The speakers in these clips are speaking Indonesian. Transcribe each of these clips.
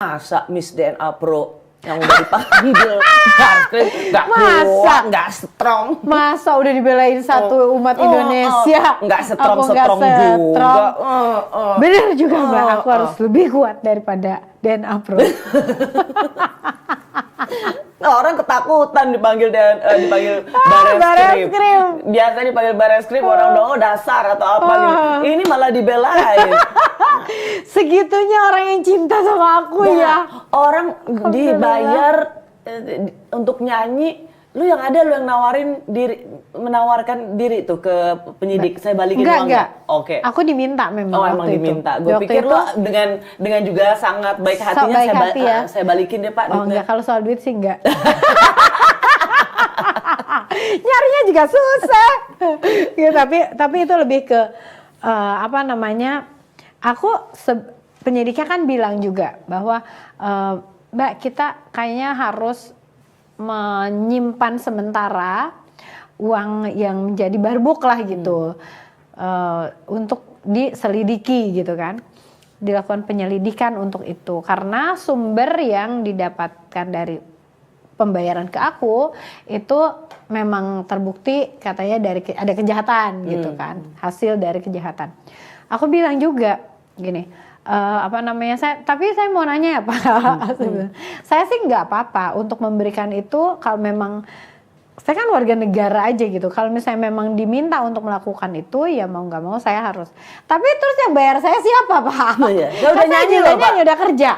Masa Miss DNA Pro yang udah dipanggil Baskrim nggak kuat, nggak strong. Masa udah dibelain satu umat Indonesia, nggak strong aku nggak juga. Bener juga Mbak, aku harus lebih kuat daripada DNA Pro. Nah, orang ketakutan dipanggil Bareskrim. Biasanya dipanggil Bareskrim orang dong dasar atau apa gitu. Ini malah dibelain. Segitunya orang yang cinta sama aku ya. Orang dibayar untuk nyanyi, lu yang menawarkan diri tuh ke penyidik. Saya balikin uang. Enggak. Oke. Aku diminta memang. Oh, emang diminta. Gue pikir lu dengan juga sangat baik hatinya saya balikin deh Pak. Oh enggak, kalau soal duit sih enggak. Nyarinya juga susah. Ya, tapi itu lebih ke aku penyidiknya kan bilang juga bahwa Mbak, kita kayaknya harus menyimpan sementara uang yang menjadi barbuk lah gitu, untuk diselidiki gitu kan, dilakukan penyelidikan untuk itu, karena sumber yang didapatkan dari pembayaran ke aku itu memang terbukti katanya dari ada kejahatan gitu kan, hasil dari kejahatan. Aku bilang juga gini, tapi saya mau nanya ya Pak, saya sih nggak apa-apa untuk memberikan itu kalau memang saya kan warga negara aja gitu. Kalau misalnya memang diminta untuk melakukan itu, ya mau nggak mau saya harus. Tapi terus yang bayar saya siapa Pak? Saya udah nyanyi loh Pak. Udah kerja.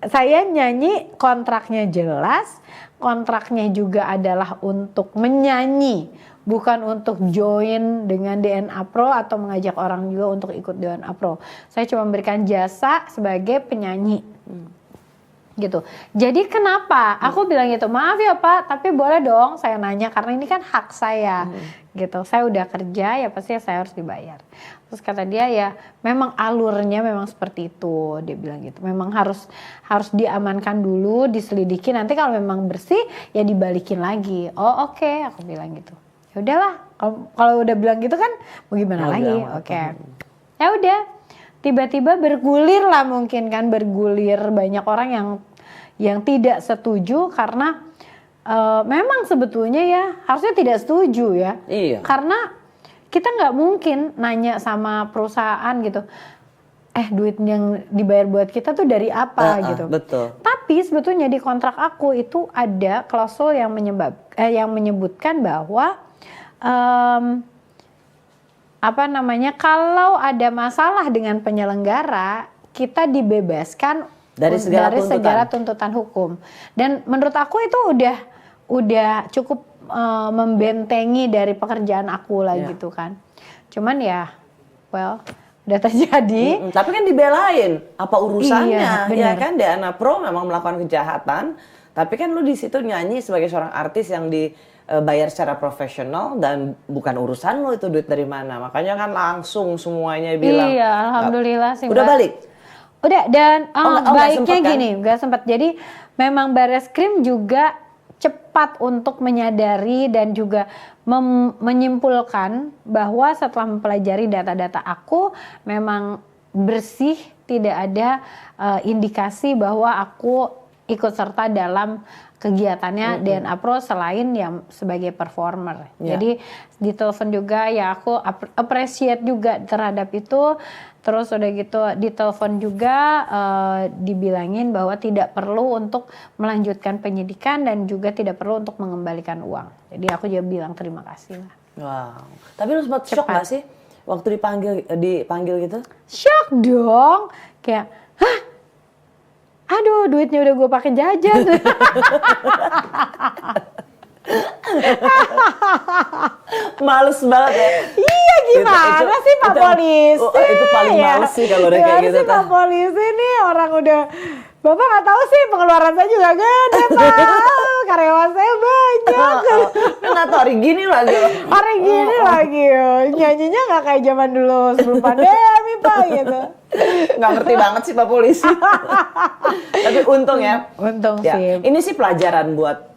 Saya nyanyi, kontraknya jelas. Kontraknya juga adalah untuk menyanyi, bukan untuk join dengan DNA Pro atau mengajak orang juga untuk ikut DNA Pro. Saya cuma memberikan jasa sebagai penyanyi. Gitu. Jadi kenapa? Aku bilang gitu, maaf ya Pak, tapi boleh dong saya nanya karena ini kan hak saya. Gitu. Saya udah kerja, ya pasti saya harus dibayar. Terus kata dia, ya memang alurnya memang seperti itu, dia bilang gitu. Memang harus diamankan dulu, diselidiki, nanti kalau memang bersih ya dibalikin lagi. Oh oke, aku bilang gitu. Ya udahlah, kalau udah bilang gitu kan mau gimana lagi? Oke. Ya udah. Tiba-tiba bergulir lah mungkin kan, banyak orang yang tidak setuju karena memang sebetulnya ya harusnya tidak setuju ya. Iya. Karena kita nggak mungkin nanya sama perusahaan gitu, duit yang dibayar buat kita tuh dari apa gitu. Betul. Tapi sebetulnya di kontrak aku itu ada klausul yang menyebutkan bahwa kalau ada masalah dengan penyelenggara, kita dibebaskan dari segala tuntutan hukum. Dan menurut aku itu udah cukup membentengi dari pekerjaan aku lah gitu kan. Cuman ya, udah terjadi. Tapi kan dibelain, apa urusannya? Iya, ya kan DNA Pro memang melakukan kejahatan, tapi kan lu di situ nyanyi sebagai seorang artis yang bayar secara profesional dan bukan urusan lo itu duit dari mana. Makanya kan langsung semuanya bilang. Iya, alhamdulillah sih Mbak. Udah balik? Udah, dan baiknya kan? gini, gak sempat. Jadi memang Bareskrim juga cepat untuk menyadari dan juga menyimpulkan bahwa setelah mempelajari data-data aku memang bersih, tidak ada indikasi bahwa aku ikut serta dalam kegiatannya DNA Pro selain yang sebagai performer. Jadi ditelepon juga, ya aku appreciate juga terhadap itu. Terus udah gitu ditelepon juga, dibilangin bahwa tidak perlu untuk melanjutkan penyidikan dan juga tidak perlu untuk mengembalikan uang. Jadi aku juga bilang terima kasih lah. Wow. Tapi lu sempat shock gak sih waktu dipanggil gitu? Shock dong. Kayak, aduh, duitnya udah gue pakai jajan. Males banget ya. Iya, gimana sih Pak Polisi? Itu paling males sih kalau udah kayak gitu. Pak Polisi nih orang udah, Bapak nggak tahu sih pengeluaran saya juga gede Pak. Karyawan saya banyak. Nggak tahu hari gini lagi. Nyanyinya nggak kayak zaman dulu sebelum pandemi Pak gitu. Nggak ngerti banget sih Pak Polisi. Tapi untung ya. Untung sih. Ini sih pelajaran buat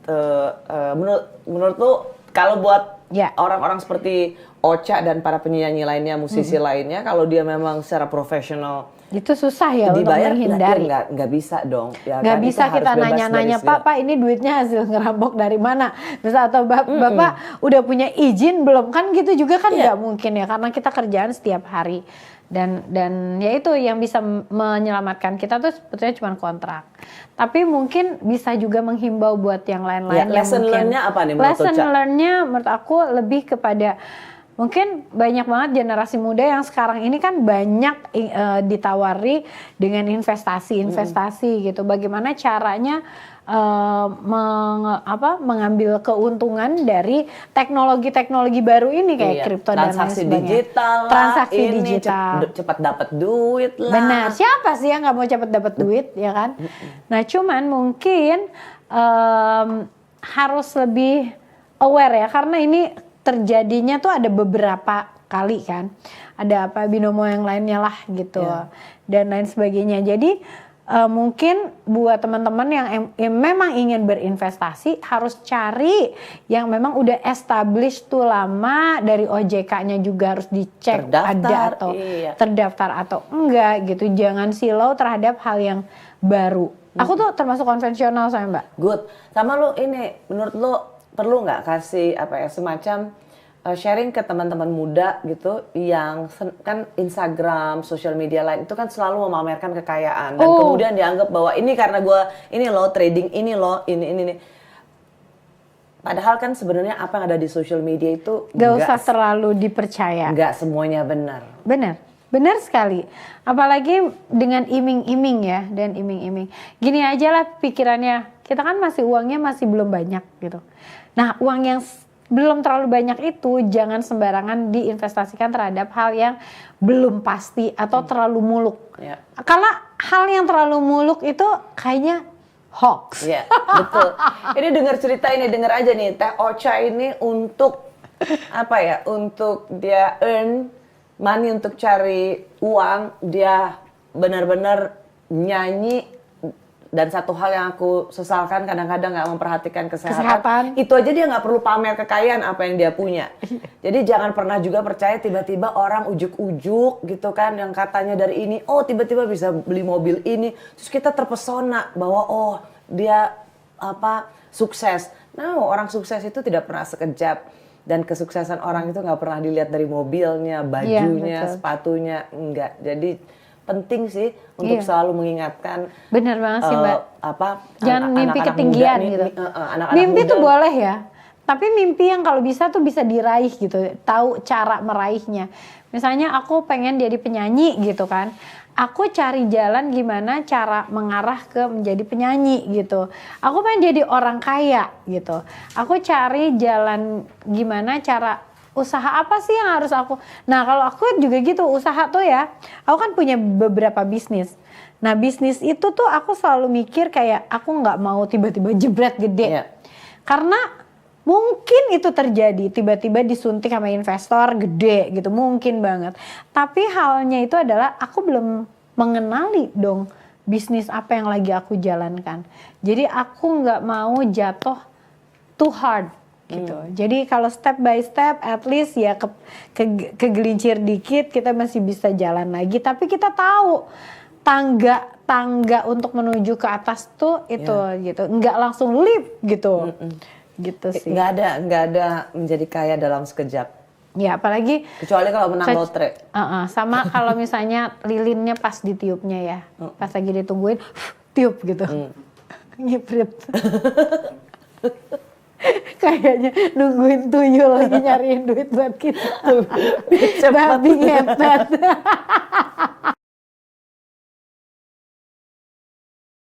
menurut lu kalau buat orang-orang seperti Ocha dan para penyanyi lainnya, musisi lainnya, kalau dia memang secara profesional Itu susah ya untuk dibayar menghindari. nggak bisa dong. Ya Nggak kan? bisa Itu harus kita bebas nanya-nanya, dari Pak ini duitnya hasil ngerampok dari mana? Misal atau Bapak udah punya izin belum? Kan gitu juga kan Iya. nggak mungkin ya, karena kita kerjaan setiap hari. Dan ya itu yang bisa menyelamatkan kita tuh sebetulnya cuma kontrak. Tapi mungkin bisa juga menghimbau buat yang lain-lain. Ya, yang lesson mungkin- learn-nya apa nih menurut Lesson Ocha? learn-nya menurut aku lebih kepada mungkin banyak banget generasi muda yang sekarang ini kan banyak ditawari dengan investasi gitu. Bagaimana caranya mengambil keuntungan dari teknologi baru ini kayak Iya, kripto dan lain transaksi sebagainya. digital lah, Transaksi ini digital. cepat dapat duit lah. Benar, siapa sih yang nggak mau cepet dapat duit ya kan? Nah cuman mungkin harus lebih aware ya, karena ini terjadinya tuh ada beberapa kali kan, ada apa binomo yang lainnya lah gitu dan lain sebagainya. Jadi mungkin buat teman-teman yang memang ingin berinvestasi harus cari yang memang udah established tuh lama, dari OJK-nya juga harus dicek ada atau terdaftar atau enggak gitu. Jangan silau terhadap hal yang baru. Aku tuh termasuk konvensional saya Mbak. Good. Sama lu ini, menurut lu perlu nggak kasih apa ya semacam sharing ke teman-teman muda gitu yang kan Instagram, sosial media lain itu kan selalu memamerkan kekayaan dan kemudian dianggap bahwa ini karena gua ini loh trading ini loh ini. Padahal kan sebenarnya apa yang ada di sosial media itu gak usah terlalu dipercaya. Nggak semuanya benar. Benar sekali. Apalagi dengan iming-iming ya, dan iming-iming. Gini aja lah pikirannya, kita kan uangnya masih belum banyak gitu. Nah uang yang belum terlalu banyak itu jangan sembarangan diinvestasikan terhadap hal yang belum pasti atau terlalu muluk. Ya. Kalau hal yang terlalu muluk itu kayaknya hoax. Iya, betul. Ini dengar aja nih, Teh Ocha ini untuk apa ya? Untuk dia earn money, untuk cari uang, dia benar-benar nyanyi. Dan satu hal yang aku sesalkan kadang-kadang nggak memperhatikan kesehatan. Itu aja dia nggak perlu pamer kekayaan apa yang dia punya. Jadi jangan pernah juga percaya tiba-tiba orang ujuk-ujuk gitu kan yang katanya dari ini, tiba-tiba bisa beli mobil ini, terus kita terpesona bahwa dia sukses. Nah, orang sukses itu tidak pernah sekejap, dan kesuksesan orang itu nggak pernah dilihat dari mobilnya, bajunya, sepatunya, enggak. Jadi penting sih untuk selalu mengingatkan. Benar banget sih Mbak. Jangan mimpi anak-anak ketinggian muda, gitu. Anak-anak mimpi muda, tuh boleh ya, tapi mimpi yang kalau bisa tuh bisa diraih gitu. Tahu cara meraihnya. Misalnya aku pengen jadi penyanyi gitu kan. Aku cari jalan gimana cara mengarah ke menjadi penyanyi gitu. Aku pengen jadi orang kaya gitu. Aku cari jalan gimana cara usaha apa sih yang harus aku. Nah kalau aku juga gitu, usaha tuh ya, aku kan punya beberapa bisnis. Nah bisnis itu tuh aku selalu mikir kayak aku nggak mau tiba-tiba jebret gede. Karena mungkin itu terjadi, tiba-tiba disuntik sama investor gede gitu, mungkin banget. Tapi halnya itu adalah aku belum mengenali dong bisnis apa yang lagi aku jalankan. Jadi aku nggak mau jatuh too hard gitu. Jadi kalau step by step at least ya kegelincir dikit kita masih bisa jalan lagi. Tapi kita tahu tangga untuk menuju ke atas tuh itu gitu. Nggak langsung leap gitu. Gitu sih. Nggak ada menjadi kaya dalam sekejap. Ya apalagi kecuali kalau menang lotre. Sama kalau misalnya lilinnya pas ditiupnya ya. Pas lagi ditungguin tiup gitu. Ngiprit. Kayaknya nungguin tuyul lagi nyariin duit buat kita. Babi ngepet.